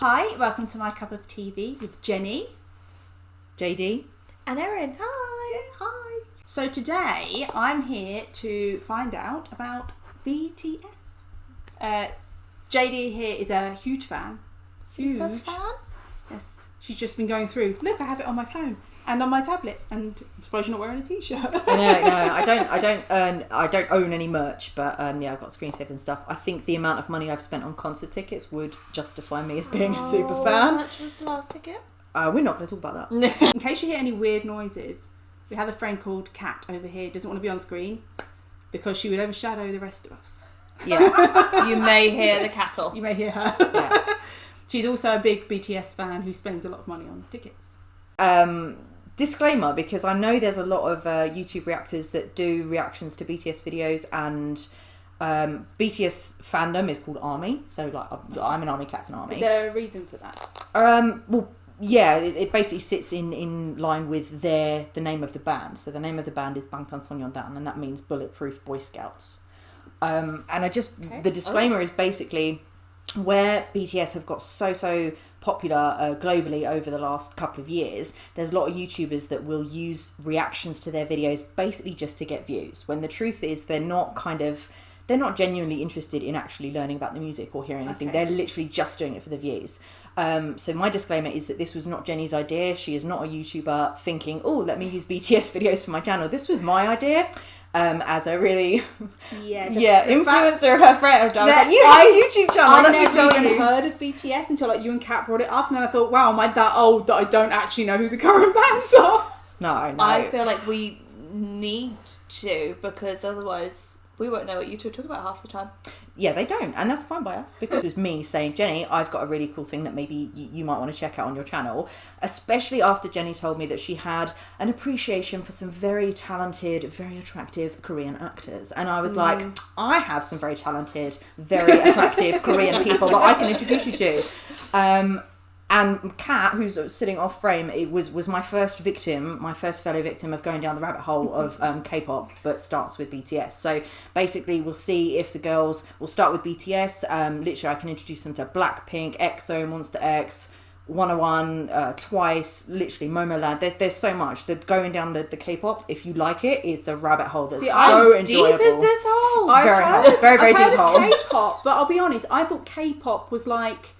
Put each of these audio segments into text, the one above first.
Hi, welcome to My Cup of TV with Jenny, JD, and Erin. Hi. Hi. So today I'm here to find out about BTS. JD here is a huge fan. Super fan? Yes, she's just been going through. Look, I have it on my phone and on my tablet, and I suppose you're not wearing a t-shirt. No, I don't own any merch, but yeah, I've got screensavers and stuff. I think the amount of money I've spent on concert tickets would justify me as being a super fan. How much was the last ticket? We're not going to talk about that. In case you hear any weird noises, we have a friend called Kat over here, doesn't want to be on screen because she would overshadow the rest of us. Yeah. You may hear the cackle. You may hear her. Yeah. She's also a big BTS fan who spends a lot of money on tickets. Disclaimer, because I know there's a lot of YouTube reactors that do reactions to BTS videos, and BTS fandom is called ARMY, so like I'm an ARMY, Cat's an ARMY. Is there a reason for that? Well, yeah, it basically sits in line with the name of the band. So the name of the band is Bangtan Sonyeondan, and that means Bulletproof Boy Scouts. And the disclaimer is basically where BTS have got so popular globally over the last couple of years, there's a lot of YouTubers that will use reactions to their videos basically just to get views, when the truth is they're not genuinely interested in actually learning about the music or hearing anything. Okay. They're literally just doing it for the views. So my disclaimer is that this was not Jenny's idea. She is not a YouTuber thinking, oh, let me use BTS videos for my channel. This was my idea. As a really influencer of her friend. I was like, you have a YouTube channel, let me tell I never even you. heard of BTS until like you and Kat brought it up, and then I thought, wow, am I that old that I don't actually know who the current bands are? No. I feel like we need to, because otherwise we won't know what you two are talking about half the time. Yeah, they don't, and that's fine by us, because it was me saying, Jenny, I've got a really cool thing that maybe you might want to check out on your channel, especially after Jenny told me that she had an appreciation for some very talented, very attractive Korean actors, and I was like, I have some very talented, very attractive Korean people that I can introduce you to. And Kat, who's sitting off frame, it was my first fellow victim of going down the rabbit hole of K-pop, but starts with BTS. So basically, we'll see if the girls will start with BTS. Literally, I can introduce them to Blackpink, EXO, Monster X, 101, Twice, literally Momoland. There's so much. Going down the K-pop, if you like it, it's a rabbit hole that's so enjoyable. Deep is this hole? Very deep hole. K-pop, but I'll be honest, I thought K-pop was like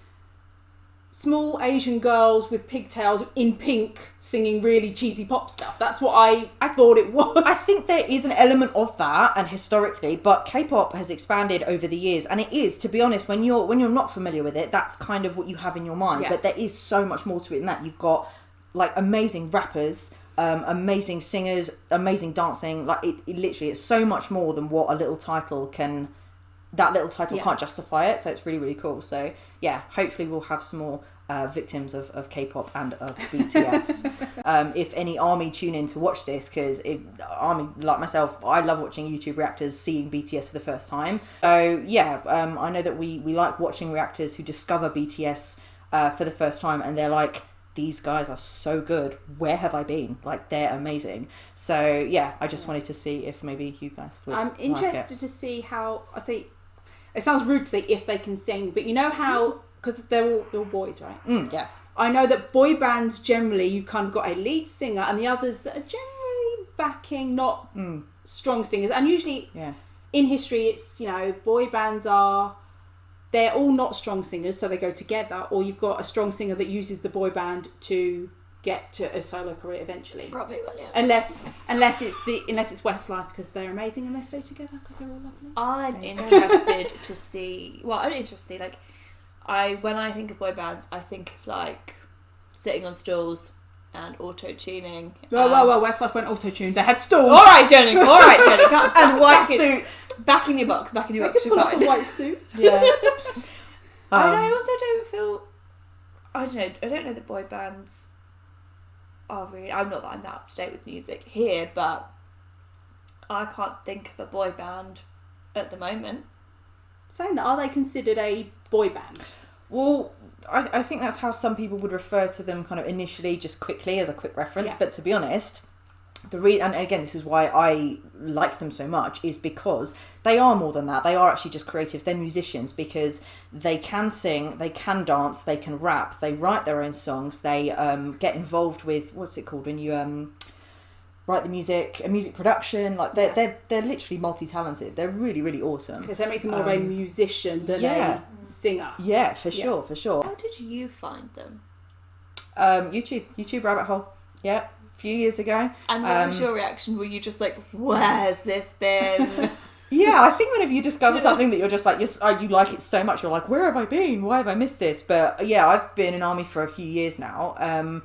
small Asian girls with pigtails in pink singing really cheesy pop stuff. That's what I thought it was. I think there is an element of that, and historically, but K-pop has expanded over the years, and it is, to be honest, when you're not familiar with it, that's kind of what you have in your mind. Yeah. But there is so much more to it than that. You've got like amazing rappers, amazing singers, amazing dancing. Like it literally, it's so much more than what a little title can. That little title can't justify it, so it's really, really cool. So yeah, hopefully we'll have some more victims of K-pop and of BTS. If any ARMY tune in to watch this, because ARMY, like myself, I love watching YouTube reactors seeing BTS for the first time. So yeah, I know that we like watching reactors who discover BTS for the first time, and they're like, these guys are so good. Where have I been? Like, they're amazing. So yeah, I just wanted to see if maybe you guys would. I'm interested to see how. It sounds rude to say if they can sing, but you know how, because they're all boys, right? Yeah. I know that boy bands generally, you've kind of got a lead singer and the others that are generally backing, not strong singers. And usually in history, it's, boy bands they're all not strong singers, so they go together, or you've got a strong singer that uses the boy band to get to a solo career eventually. Robbie Williams. Unless it's Westlife, because they're amazing and they stay together because they're all lovely. I'm interested to see. Well, I'm interested to see. Like, when I think of boy bands, I think of like sitting on stools and auto tuning. Well, Westlife went auto tuned. They had stools. All right, Jenny. And white suits. Back in your box. They could pull off a white suit. Yeah. And I also don't feel. I don't know that boy bands are really. I'm not that I'm that up to date with music here, but I can't think of a boy band at the moment. Saying that, are they considered a boy band? Well, I think that's how some people would refer to them kind of initially, just quickly as a quick reference. Yeah. But to be honest, and again, this is why I like them so much, is because they are more than that. They are actually just creative. They're musicians because they can sing, they can dance, they can rap, they write their own songs, they get involved with, what's it called when you write the music, music production. Like they're literally multi-talented. They're really, really awesome. Because that makes them more of a musician than a singer. Yeah, for sure. How did you find them? YouTube rabbit hole. Yeah, a few years ago. And what was your reaction? Were you just like, where's this been? Yeah, I think whenever you discover something that you're just like, you like it so much, you're like, where have I been? Why have I missed this? But yeah, I've been in ARMY for a few years now.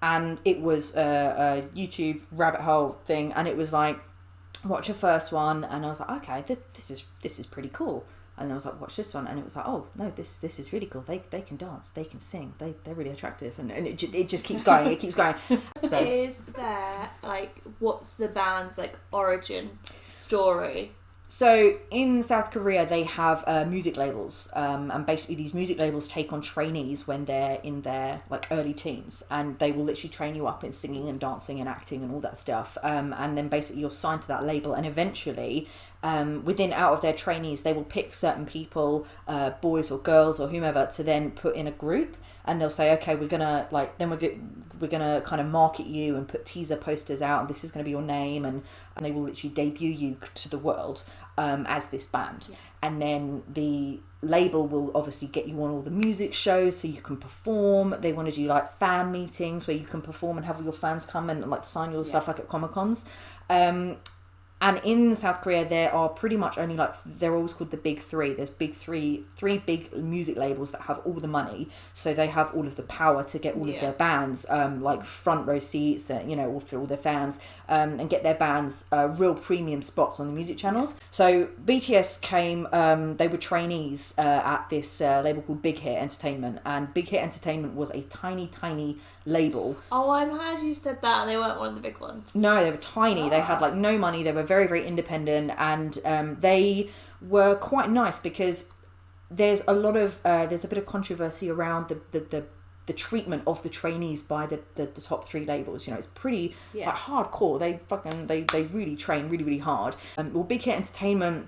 And it was a YouTube rabbit hole thing, and it was like, watch the first one, and I was like, okay, this is pretty cool. And then I was like, watch this one, and it was like, oh no, this is really cool. They can dance, they can sing, they're really attractive, and it just keeps going, it keeps going. So, is there like, what's the band's like origin story? So in South Korea, they have music labels, and basically these music labels take on trainees when they're in their like early teens, and they will literally train you up in singing and dancing and acting and all that stuff. And then basically you're signed to that label, and eventually, out of their trainees, they will pick certain people, boys or girls or whomever, to then put in a group. And they'll say, okay, we're gonna kind of market you and put teaser posters out, and this is gonna be your name, and they will literally debut you to the world as this band. Yeah. And then the label will obviously get you on all the music shows so you can perform. They want to do like fan meetings where you can perform and have all your fans come and like sign your stuff, like at Comic-Cons. And in South Korea, there are pretty much only like, they're always called the big three. There's three big music labels that have all the money. So they have all of the power to get all of their bands, like front row seats, all for all their fans, and get their bands real premium spots on the music channels. So BTS came, they were trainees at this label called Big Hit Entertainment. And Big Hit Entertainment was a tiny, tiny label. Oh, I'm glad you said that, and they weren't one of the big ones. No, they were tiny. They had like no money. They were very, very independent, and they were quite nice because there's a bit of controversy around the treatment of the trainees by the top three labels. It's pretty like hardcore. They really train really, really hard. Well, Big Hit Entertainment,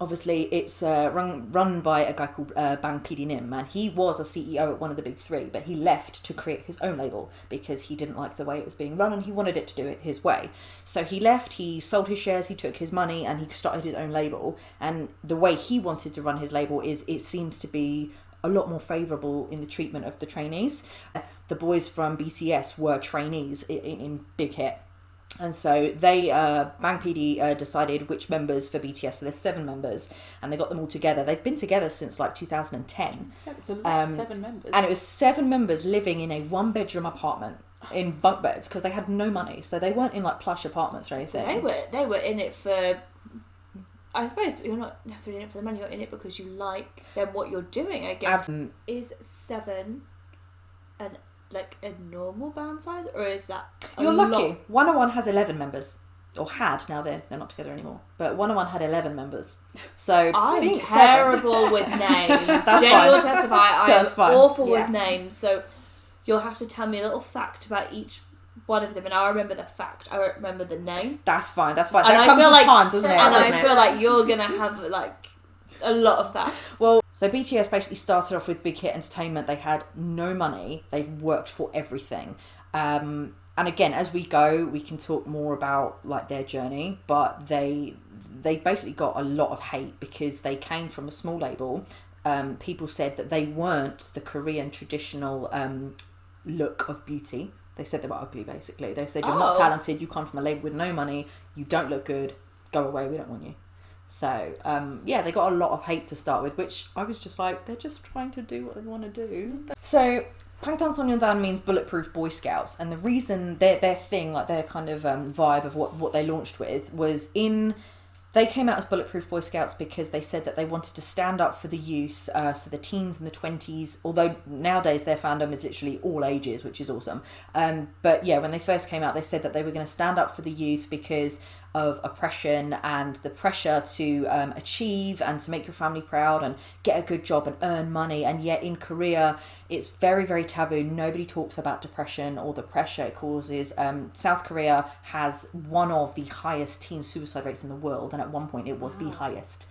obviously, it's run by a guy called Bang PD-nim, and he was a CEO at one of the big three, but he left to create his own label because he didn't like the way it was being run and he wanted it to do it his way. So he left, he sold his shares, he took his money, and he started his own label. And the way he wanted to run his label is, it seems to be a lot more favourable in the treatment of the trainees. The boys from BTS were trainees in Big Hit. And so they, Bang PD decided which members for BTS. So there's 7 members, and they got them all together. They've been together since like 2010. It's a lot, 7 members. And it was 7 members living in a 1-bedroom apartment in bunk beds because they had no money. So they weren't in like plush apartments or anything. So they were in it for, I suppose you're not necessarily in it for the money, you're in it because you like them, what you're doing, I guess. Is 7 like a normal band size, or is that you're lucky? 101 has 11 members, or had. Now they're not together anymore, but 101 had 11 members. So I'm terrible with names. That's Jenny fine. will testify. I'm fine. awful with names, so you'll have to tell me a little fact about each one of them, and I'll remember the fact. I won't remember the name. That's fine. And that comes with time, doesn't it? And I feel like you're gonna have like a lot of facts. Well, so BTS basically started off with Big Hit Entertainment. They had no money. They've worked for everything. And again, as we go, we can talk more about like their journey. But they basically got a lot of hate because they came from a small label. People said that they weren't the Korean traditional look of beauty. They said they were ugly, basically. They said, you're not talented, you come from a label with no money, you don't look good, go away, we don't want you. So, they got a lot of hate to start with, which I was just like, they're just trying to do what they want to do. So, Bangtan Sonyeondan means Bulletproof Boy Scouts, and the reason their thing, like their kind of vibe of what they launched with was they came out as Bulletproof Boy Scouts because they said that they wanted to stand up for the youth, so the teens and the 20s, although nowadays their fandom is literally all ages, which is awesome. But yeah, when they first came out, they said that they were going to stand up for the youth because of oppression and the pressure to achieve and to make your family proud and get a good job and earn money. And yet in Korea, it's very, very taboo. Nobody talks about depression or the pressure it causes. South Korea has one of the highest teen suicide rates in the world, and at one point it was the highest.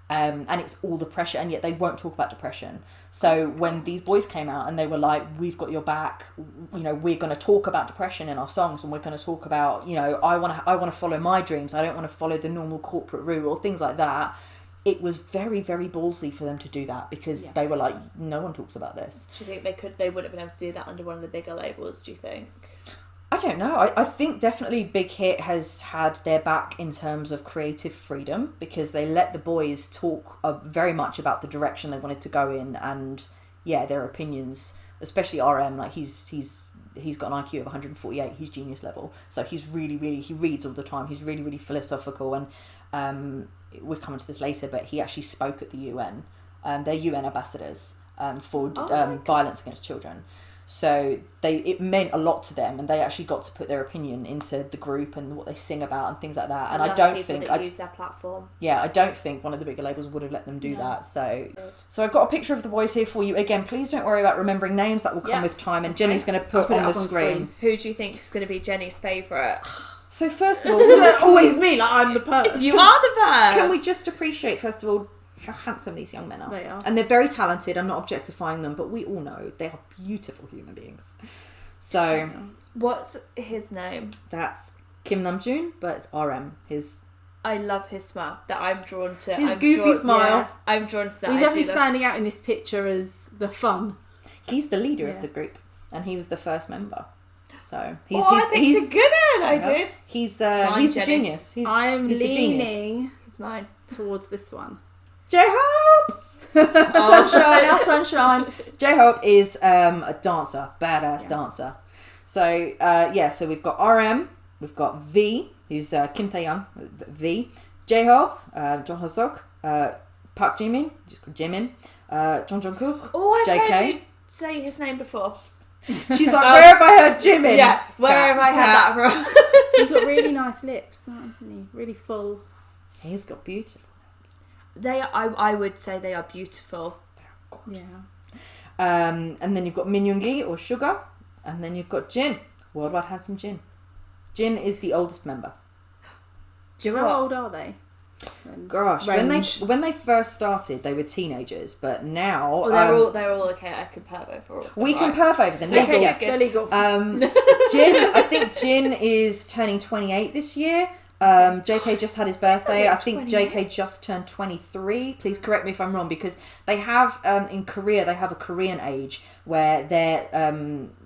And it's all the pressure, and yet they won't talk about depression. So when these boys came out and they were like, we've got your back, you know, we're going to talk about depression in our songs, and we're going to talk about, you know, I want to follow my dreams. I don't want to follow the normal corporate route or things like that. It was very, very ballsy for them to do that, because they were like, no one talks about this. Do you think they would have been able to do that under one of the bigger labels, do you think? I don't know. I think definitely Big Hit has had their back in terms of creative freedom, because they let the boys talk very much about the direction they wanted to go in, and their opinions, especially RM. Like he's got an IQ of 148. He's genius level, so he's really, really, he reads all the time. He's really, really philosophical, and we'll come into this later, but he actually spoke at the UN. They're UN ambassadors for violence against children. So it meant a lot to them, and they actually got to put their opinion into the group and what they sing about and things like that. And I don't think use their platform. Yeah, I don't think one of the bigger labels would have let them do that. So I've got a picture of the boys here for you. Again, please don't worry about remembering names. That will come with time. And Jenny's going to put on the screen. Who do you think is going to be Jenny's favourite? So first of all, always me, like I'm the person. You are the person. Can we just appreciate first of all how handsome these young men are? They are. And they're very talented. I'm not objectifying them, but we all know they are beautiful human beings. So what's his name? That's Kim Namjoon, but it's RM. I love his smile. That I'm drawn to. His goofy smile. Yeah, I'm drawn to that. He's definitely standing out in this picture as the fun. He's the leader of the group, and he was the first member. So he's a good one. I did. He's the genius. I'm he's leaning the genius. He's mine towards this one. J-Hope! Sunshine, our sunshine. J-Hope is a dancer, badass dancer. So, so we've got RM, we've got V, who's Kim Tae-young, V, J-Hope, Jung Ho-seok, Park Jimin, just called Jimin, Jung Jungkook, I've JK. heard you say his name before. She's like, where have I heard Jimin? Yeah, where have I heard that from? He's got really nice lips, hasn't he? Really full. He's got beautiful. I would say they are beautiful. They're gorgeous. Yeah. And then you've got Min Yoongi or Sugar, and then you've got Jin, Worldwide Handsome Jin. Jin is the oldest member. Do you know how old are they? Gosh, when they first started, they were teenagers, but now they're all okay. I can perv over all of them. We can perv over them. Yes. Jin, I think Jin is turning 28 this year. JK just had his birthday. I think JK just turned 23. Please correct me if I'm wrong, because they have in Korea they have a Korean age where their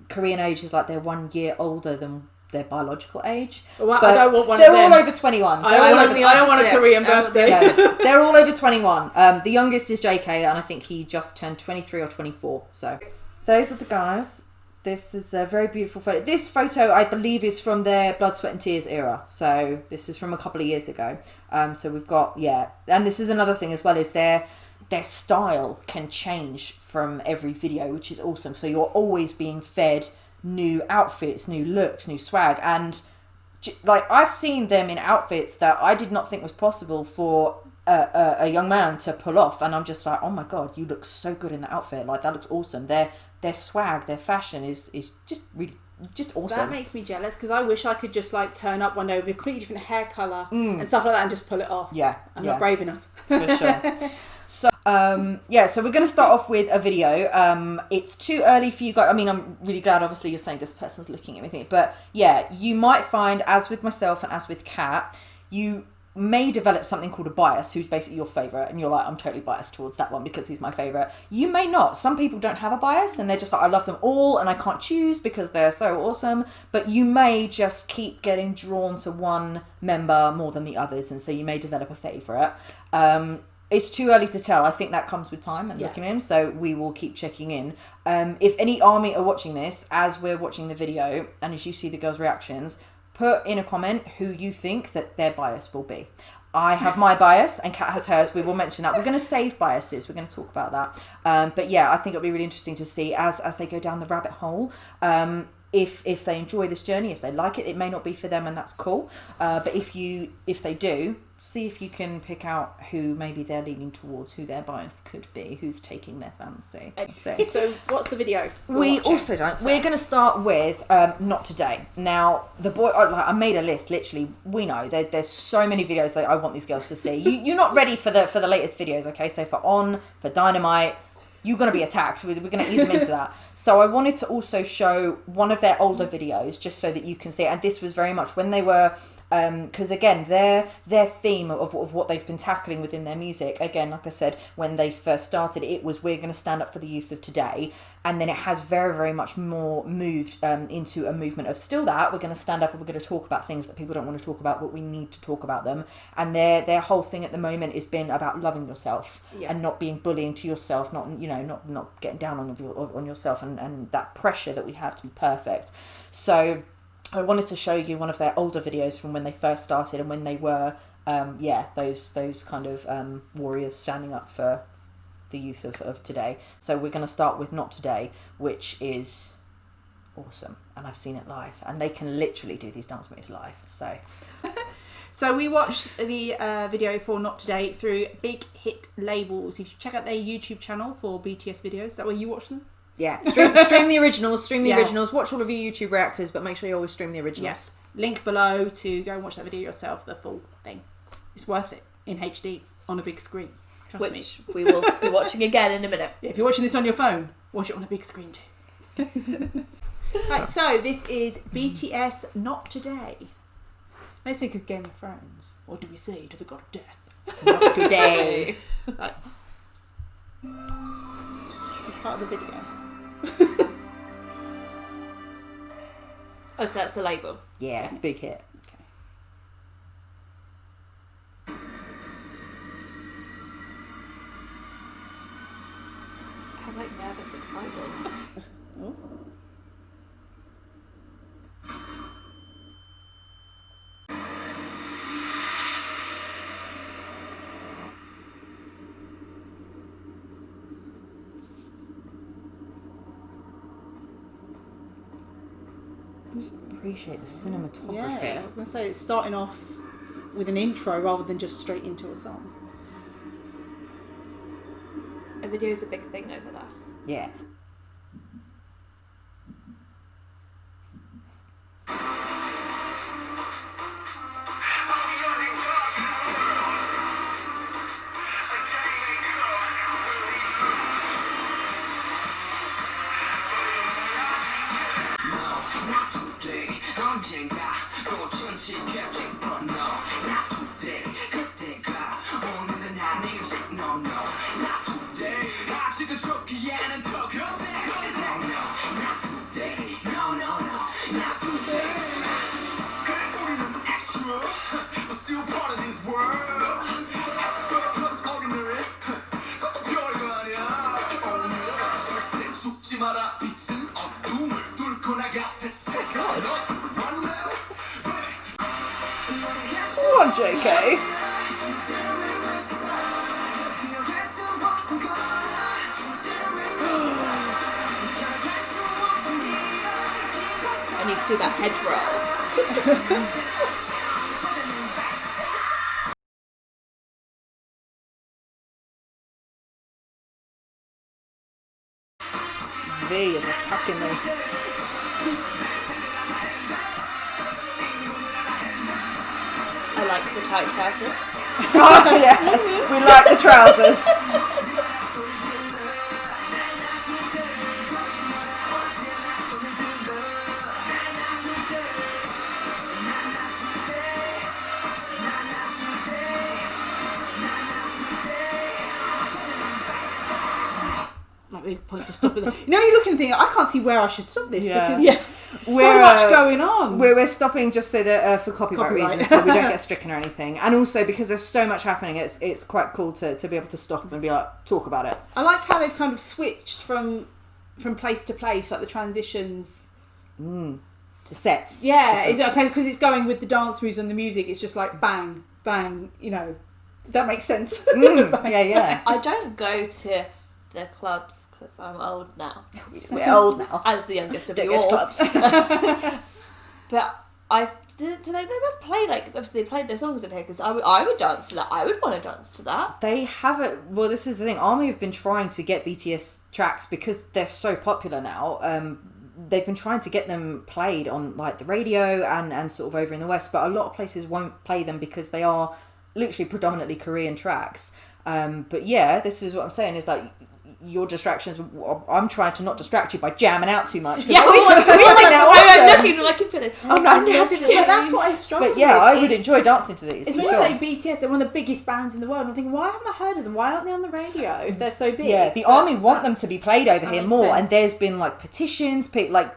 Korean age is like they're 1 year older than their biological age. Well, I don't want one. They're all over 21. I don't want a Korean birthday. No, they're all over 21. The youngest is JK, and I think he just turned 23 or 24. So those are the guys. This is a very beautiful photo. This photo, I believe, is from their Blood, Sweat and Tears era. So this is from a couple of years ago. So we've got, and this is another thing as well, is their style can change from every video, which is awesome. So you're always being fed new outfits, new looks, new swag. And like I've seen them in outfits that I did not think was possible for a young man to pull off. And I'm just like, oh my God, you look so good in that outfit. Like that looks awesome. Their swag, their fashion is just really just awesome. That makes me jealous, because I wish I could just like turn up one day with a completely different hair colour and stuff like that and just pull it off. Yeah. I'm not brave enough. For sure. So, so we're going to start off with a video. It's too early for you guys. I mean, I'm really glad, obviously, you're saying this person's looking at me. But yeah, you might find, as with myself and as with Kat, you may develop something called a bias, who's basically your favourite, and you're like, I'm totally biased towards that one because he's my favourite. You may not. Some people don't have a bias and they're just like, I love them all and I can't choose because they're so awesome. But you may just keep getting drawn to one member more than the others, and so you may develop a favourite. It's too early to tell. I think that comes with time and looking at him, so we will keep checking in. If any ARMY are watching this, as we're watching the video and as you see the girls' reactions, put in a comment who you think that their bias will be. I have my bias and Kat has hers. We will mention that. We're going to save biases. We're going to talk about that. But yeah, I think it'll be really interesting to see as they go down the rabbit hole. if they enjoy this journey, if they like it, it may not be for them, and that's cool. But if they do, see if you can pick out who maybe they're leaning towards, who their bias could be, who's taking their fancy. So what's the video? We're going to start with Not Today. Now, the boy, I made a list, literally. We know there's so many videos that I want these girls to see. You're not ready for the latest videos, okay? So for Dynamite, you're going to be attacked. We're going to ease them into that. So I wanted to also show one of their older videos, just so that you can see it. And this was very much when they were... because again, their theme of what they've been tackling within their music, again, like I said, when they first started, it was, we're going to stand up for the youth of today, and then it has very, very much more moved into a movement of still that we're going to stand up and we're going to talk about things that people don't want to talk about, but we need to talk about them. And their whole thing at the moment has been about loving yourself and not being bullying to yourself, not getting down on yourself and that pressure that we have to be perfect. So I wanted to show you one of their older videos from when they first started and when they were, those kind of warriors standing up for the youth of today. So we're going to start with Not Today, which is awesome. And I've seen it live. And they can literally do these dance moves live. So we watched the video for Not Today through Big Hit Labels. If you check out their YouTube channel for BTS videos, is that where you watch them? Yeah, stream the originals, originals, watch all of your YouTube reactors, but make sure you always stream the originals. Yes. Link below to go and watch that video yourself, the full thing. It's worth it in HD on a big screen. Trust me. Which we will be watching again in a minute. Yeah, if you're watching this on your phone, watch it on a big screen too. Right, so this is BTS Not Today. Let's think of Game of Thrones. What do we say to the god of death? Not today. Right. This is part of the video. Oh, so that's the label. Yeah, it's a big hit. I like nervous excitement. Oh. I just appreciate the cinematography. Yeah, I was going to say it's starting off with an intro rather than just straight into a song. A video is a big thing over there. Yeah. Come on, JK. I need to do that head roll. V is attacking me. I like the tight trousers. Oh yeah, we like the trousers. Big point to stop it. You know, you're looking and thinking, I can't see where I should stop this because so much going on. We're stopping just so that for copyright reasons, so we don't get stricken or anything, and also because there's so much happening, it's quite cool to be able to stop and be like, talk about it. I like how they've kind of switched from place to place, like the transitions. The sets. Yeah, it's okay because it's going with the dance moves and the music. It's just like bang, bang. You know, that makes sense. Yeah. I don't go to the clubs because I'm old now. We're old now. As the youngest of Don't you go to all. clubs. But they must play, like, obviously they played their songs in here because I would dance to that. I would want to dance to that. They haven't. Well, this is the thing. ARMY have been trying to get BTS tracks because they're so popular now. They've been trying to get them played on like the radio and sort of over in the West, but a lot of places won't play them because they are literally predominantly Korean tracks. But yeah, this is what I'm saying is like your distractions. I'm trying to not distract you by jamming out too much. Yeah, we like that. I'm looking like for this. Oh no, nasty. Yeah, that's what I struggle with. But yeah, I would enjoy dancing to these. It's for when sure. you say BTS, they're one of the biggest bands in the world. I'm thinking, why haven't I heard of them? Why aren't they on the radio if they're so big? Yeah, the ARMY want them to be played over here more, sense. and there's been like petitions, like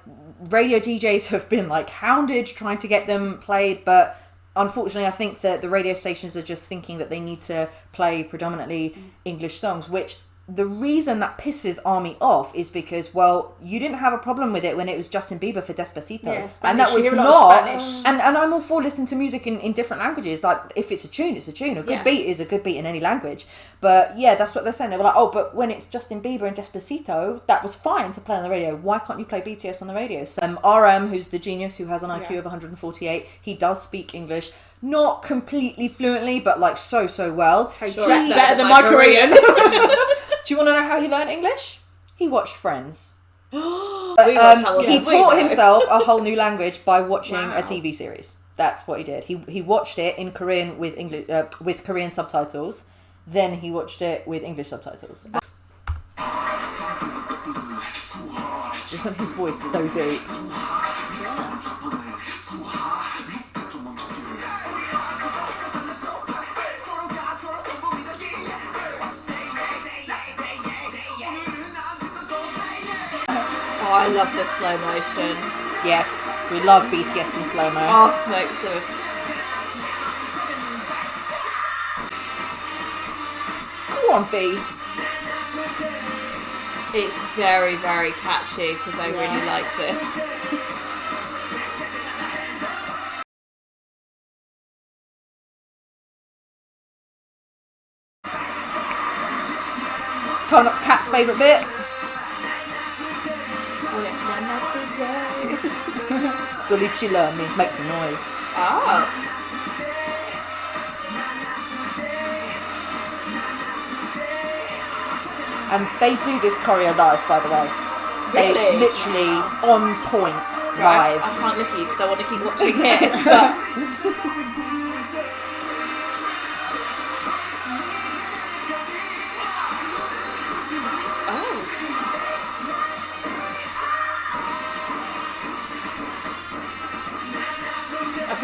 radio DJs have been like hounded trying to get them played, but unfortunately I think that the radio stations are just thinking that they need to play predominantly English songs, which the reason that pisses ARMY off is because, well, you didn't have a problem with it when it was Justin Bieber for Despacito. Yeah, Spanish. And that was You hear a lot not... of Spanish. And I'm all for listening to music in different languages. Like, if it's a tune, it's a tune. A good beat is a good beat in any language. But, yeah, that's what they're saying. They were like, oh, but when it's Justin Bieber and Despacito, that was fine to play on the radio. Why can't you play BTS on the radio? So, RM, who's the genius who has an IQ of 148, he does speak English. Not completely fluently, but, like, so well. Sure, that's better than my Korean. Do you want to know how he learned English? He watched Friends. We watched Hamilton. He taught himself a whole new language by watching a TV series. That's what he did. He watched it in Korean with English with Korean subtitles. Then he watched it with English subtitles. Isn't his voice so deep? Oh, I love the slow motion. Yes, we love BTS in slow-mo. Oh, smoke slow motion. Go on, B. It's very, very catchy because I really like this. It's coming up to Kat's favourite bit. Solichila means make some noise. Oh. And they do this choreo live, by the way. Really? They literally on point Right, live. I can't look at you because I want to keep watching it. But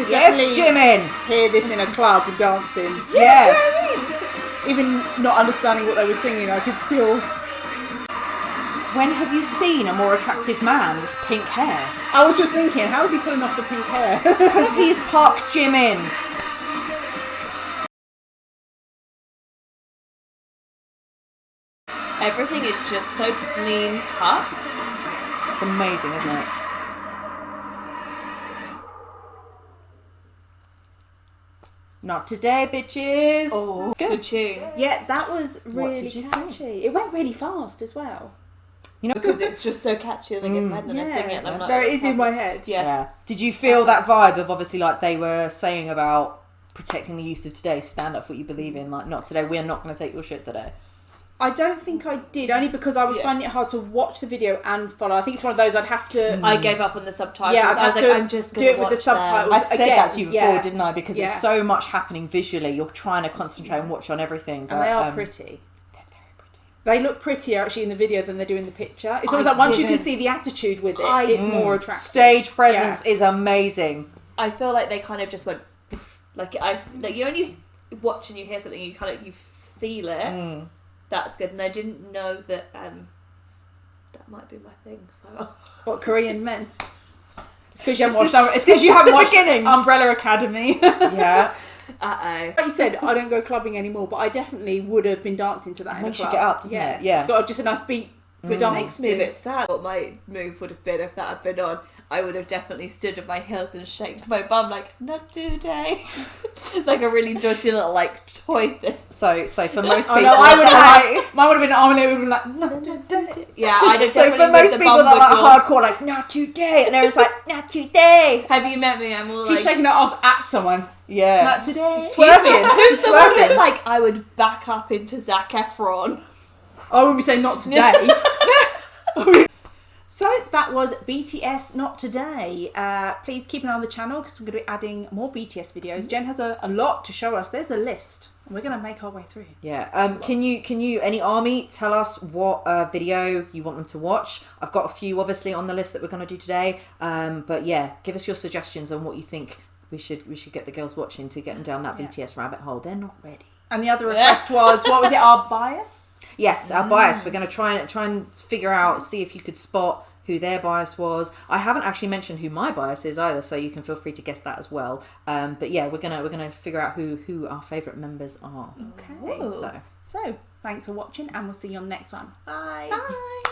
Yes, Jimin! Hear this in a club and dancing. Yes. Even not understanding what they were singing, I could still... When have you seen a more attractive man with pink hair? I was just thinking, how is he pulling off the pink hair? Because he's Park Jimin. everything is just so clean cut. It's amazing, isn't it? Not today, bitches. Oh, The tune. yeah, that was What really did you catchy. It went really fast as well. You know, Because it's just so catchy, like it's head and I sing it and I'm like... No, it is in my head. Yeah. Did you feel that vibe of obviously like they were saying about protecting the youth of today, stand up for what you believe in, like not today, we're not going to take your shit today? I don't think I did, only because I was finding it hard to watch the video and follow. I think it's one of those I'd have to... I gave up on the subtitles. Yeah, I was like, I'm just going to do it with the watch subtitles. I said Again, that to you before, yeah. didn't I? Because Yeah. it's so much happening visually. You're trying to concentrate and watch on everything. But, And they are pretty. They're very pretty. They look prettier actually in the video than they do in the picture. It's almost like once you can see the attitude with it, it's more attractive. Stage presence is amazing. I feel like they kind of just went... poof. Like, you know when you watch and you hear something, you feel it. That's good. And I didn't know that that might be my thing. So What, Korean men? It's because you haven't watched beginning. Umbrella Academy. Yeah. uh-oh. Like you said, I don't go clubbing anymore, but I definitely would have been dancing to that in a Makes you club. get up, doesn't it? Yeah. It's got just a nice beat to dance Makes me a to. bit sad what my move would have been if that had been on. I would have definitely stood on my heels and shaken my bum like, not today. Like a really dodgy little like toy thing. So for most people, I would have mine would have been arm and it would have been like, no, today. Yeah, I'd have so for most people that are hardcore, like, not today, and Erin's like, not today. Have you met me? I'm all She's shaking her ass at someone. Yeah. Not today. Twerking. Who's the one that's like, I would back up into Zac Efron? I wouldn't be saying not today. So that was BTS Not Today. Please keep an eye on the channel because we're going to be adding more BTS videos. Jen has a lot to show us. There's a list and we're going to make our way through. Yeah. Can you any army tell us what video you want them to watch? I've got a few obviously on the list that we're going to do today. But yeah, give us your suggestions on what you think we should get the girls watching to get them down that BTS rabbit hole. They're not ready. And the other request was, what was it? Our bias? Yes, our bias. We're going to try and figure out, see if you could spot who their bias was. I haven't actually mentioned who my bias is either, so you can feel free to guess that as well. But yeah, we're gonna figure out who our favourite members are. Okay. So thanks for watching, and we'll see you on the next one. Bye. Bye.